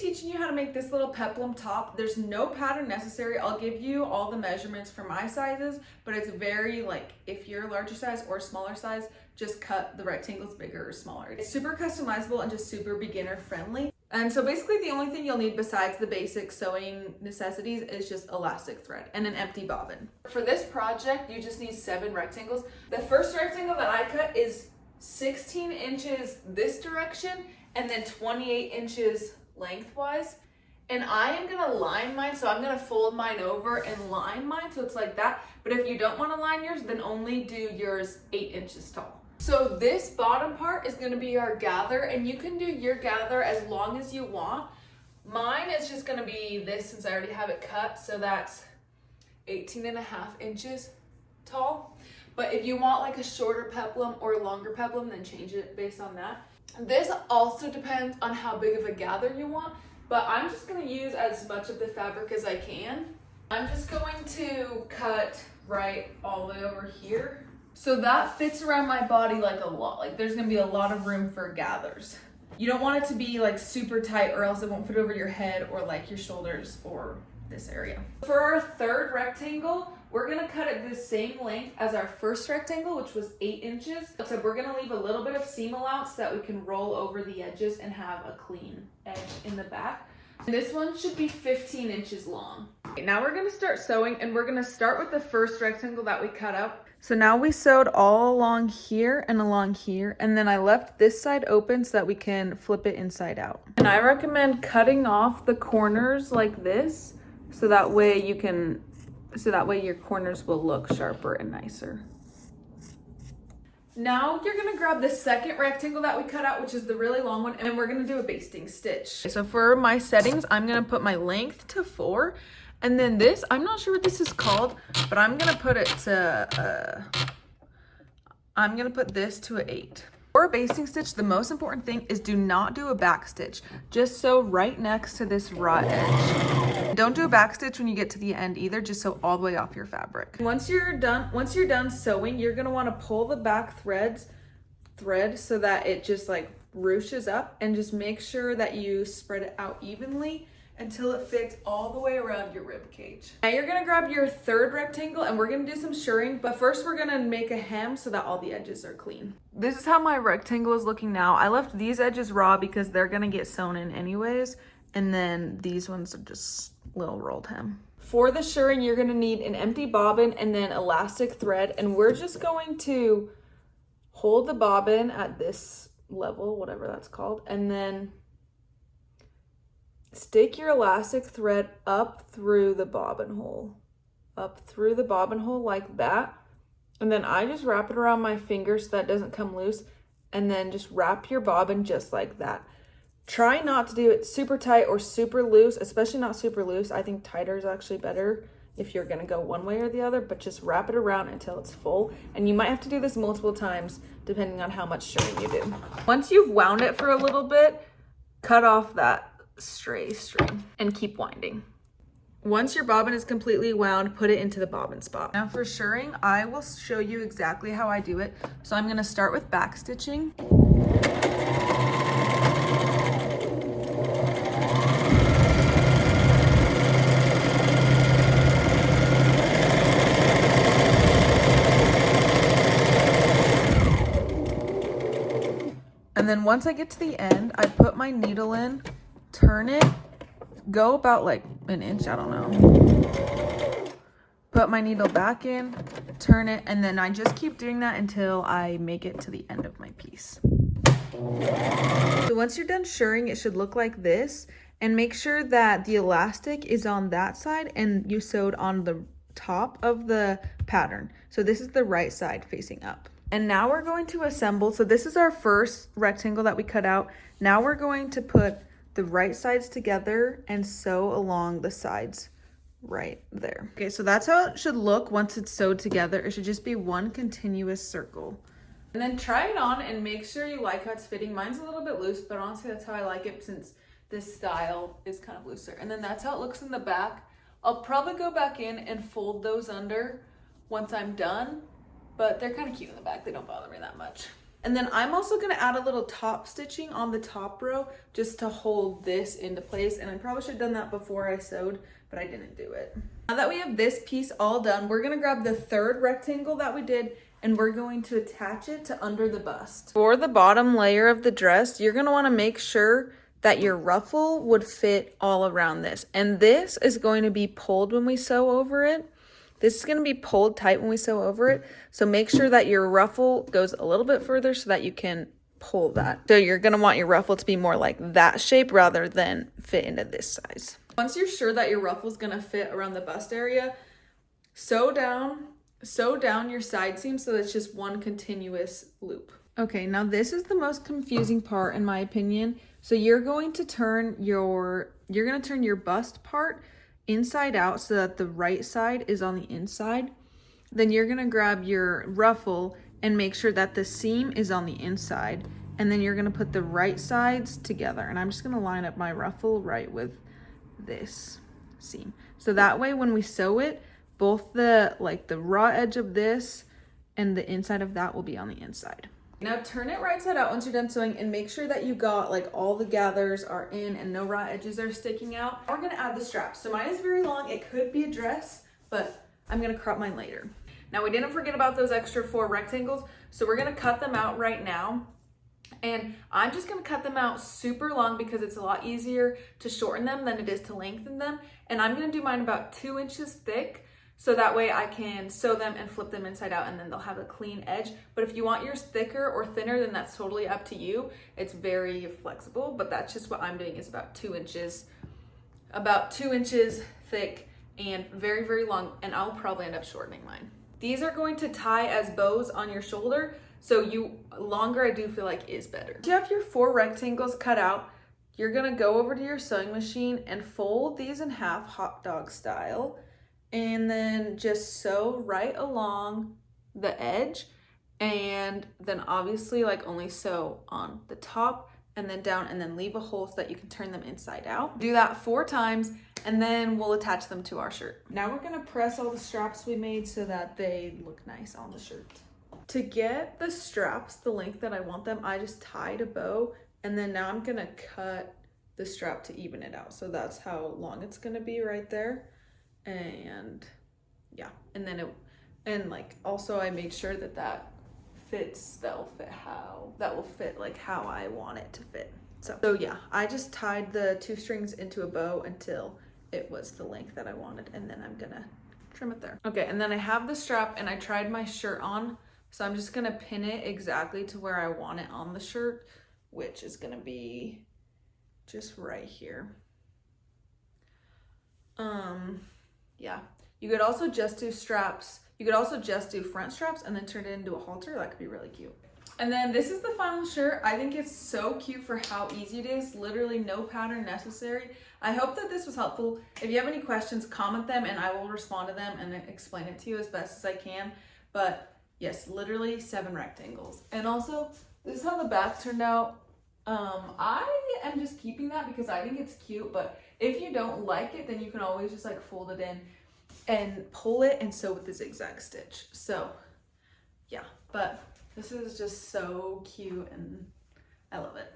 teaching you how to make this little peplum top. There's no pattern necessary. I'll give you all the measurements for my sizes, but it's very like, if you're a larger size or smaller size, just cut the rectangles bigger or smaller. It's super customizable and just super beginner friendly. And so basically the only thing you'll need besides the basic sewing necessities is just elastic thread and an empty bobbin. For this project, you just need 7 rectangles. The first rectangle that I cut is 16 inches this direction and then 28 inches lengthwise. And I am gonna line mine, so I'm gonna fold mine over and line mine so it's like that. But if you don't wanna line yours, then only do yours 8 inches tall. So this bottom part is gonna be our gather, and you can do your gather as long as you want. Mine is just gonna be this since I already have it cut, so that's 18.5 inches tall. But if you want like a shorter peplum or a longer peplum, then change it based on that. This also depends on how big of a gather you want, but I'm just gonna use as much of the fabric as I can. I'm just going to cut right all the way over here. So that fits around my body like a lot. Like there's gonna be a lot of room for gathers. You don't want it to be like super tight or else it won't fit over your head or like your shoulders or this area. For our third rectangle, we're gonna cut it the same length as our first rectangle, which was 8 inches. So we're gonna leave a little bit of seam allowance so that we can roll over the edges and have a clean edge in the back. And this one should be 15 inches long. Okay, now we're gonna start sewing, and we're gonna start with the first rectangle that we cut out. So now we sewed all along here and along here, and then I left this side open so that we can flip it inside out. And I recommend cutting off the corners like this, so that way your corners will look sharper and nicer. Now you're gonna grab the second rectangle that we cut out, which is the really long one, and we're gonna do a basting stitch. So for my settings, I'm gonna put my length to 4, and then this, I'm not sure what this is called, but I'm gonna put it to, I'm gonna put this to an 8. For a basting stitch, the most important thing is do not do a back stitch. Just sew right next to this raw edge. Don't do a back stitch when you get to the end either, just sew all the way off your fabric. Once you're done sewing, you're gonna wanna pull the back thread so that it just like ruches up, and just make sure that you spread it out evenly until it fits all the way around your rib cage. Now you're gonna grab your third rectangle, and we're gonna do some shirring, but first we're gonna make a hem so that all the edges are clean. This is how my rectangle is looking now. I left these edges raw because they're gonna get sewn in anyways, and then these ones are just little rolled hem. For the shirring, you're gonna need an empty bobbin and then elastic thread, and we're just going to hold the bobbin at this level, whatever that's called, and then stick your elastic thread up through the bobbin hole like that. And then I just wrap it around my finger so that it doesn't come loose, and then just wrap your bobbin just like that. Try not to do it super tight or super loose, especially not super loose. I think tighter is actually better if you're gonna go one way or the other, but just wrap it around until it's full. And you might have to do this multiple times depending on how much shirring you do. Once you've wound it for a little bit, cut off that stray string and keep winding. Once your bobbin is completely wound, put it into the bobbin spot. Now for shirring, I will show you exactly how I do it. So I'm gonna start with back stitching. And then once I get to the end, I put my needle in, turn it, go about like an inch, I don't know. Put my needle back in, turn it, and then I just keep doing that until I make it to the end of my piece. So once you're done shirring, it should look like this, and make sure that the elastic is on that side and you sewed on the top of the pattern. So this is the right side facing up. And now we're going to assemble. So this is our first rectangle that we cut out. Now we're going to put the right sides together and sew along the sides right there. Okay, so that's how it should look once it's sewed together. It should just be one continuous circle. And then try it on and make sure you like how it's fitting. Mine's a little bit loose, but honestly that's how I like it since this style is kind of looser. And then that's how it looks in the back. I'll probably go back in and fold those under once I'm done, but they're kind of cute in the back. They don't bother me that much. And then I'm also gonna add a little top stitching on the top row just to hold this into place. And I probably should have done that before I sewed, but I didn't do it. Now that we have this piece all done, we're gonna grab the third rectangle that we did and we're going to attach it to under the bust. For the bottom layer of the dress, you're gonna wanna make sure that your ruffle would fit all around this. And this is going to be pulled when we sew over it. This is going to be pulled tight when we sew over it. So make sure that your ruffle goes a little bit further so that you can pull that. So you're going to want your ruffle to be more like that shape rather than fit into this size. Once you're sure that your ruffle is going to fit around the bust area, sew down your side seam so that it's just one continuous loop. Okay, now this is the most confusing part in my opinion. So you're going to turn your bust part inside out so that the right side is on the inside. Then you're gonna grab your ruffle and make sure that the seam is on the inside. And then you're gonna put the right sides together. And I'm just gonna line up my ruffle right with this seam. So that way when we sew it, both the raw edge of this and the inside of that will be on the inside. Now turn it right side out once you're done sewing and make sure that you got like all the gathers are in and no raw edges are sticking out. We're gonna add the straps. So mine is very long. It could be a dress, but I'm gonna crop mine later. Now we didn't forget about those extra 4 rectangles. So we're gonna cut them out right now. And I'm just gonna cut them out super long because it's a lot easier to shorten them than it is to lengthen them. And I'm gonna do mine about 2 inches thick. So that way I can sew them and flip them inside out and then they'll have a clean edge. But if you want yours thicker or thinner, then that's totally up to you. It's very flexible, but that's just what I'm doing is about 2 inches thick and very, very long. And I'll probably end up shortening mine. These are going to tie as bows on your shoulder. So longer I do feel like is better. Once you have your 4 rectangles cut out, you're gonna go over to your sewing machine and fold these in half hot dog style. And then just sew right along the edge and then obviously like only sew on the top and then down and then leave a hole so that you can turn them inside out. Do that 4 times and then we'll attach them to our shirt. Now we're gonna press all the straps we made so that they look nice on the shirt. To get the straps the length that I want them, I just tied a bow and then now I'm gonna cut the strap to even it out. So that's how long it's gonna be right there. And yeah, and then also I made sure that will fit like how I want it to fit. So yeah, I just tied the 2 strings into a bow until it was the length that I wanted, and then I'm gonna trim it there. Okay, and then I have the strap and I tried my shirt on, so I'm just gonna pin it exactly to where I want it on the shirt, which is gonna be just right here. Yeah, you could also just do straps. You could also just do front straps and then turn it into a halter. That could be really cute. And then this is the final shirt. I think it's so cute for how easy it is. Literally no pattern necessary. I hope that this was helpful. If you have any questions, comment them and I will respond to them and explain it to you as best as I can. But yes, literally 7 rectangles. And also, this is how the back turned out. I am just keeping that because I think it's cute, but if you don't like it, then you can always just like fold it in and pull it and sew with the zigzag stitch. So yeah, but this is just so cute and I love it.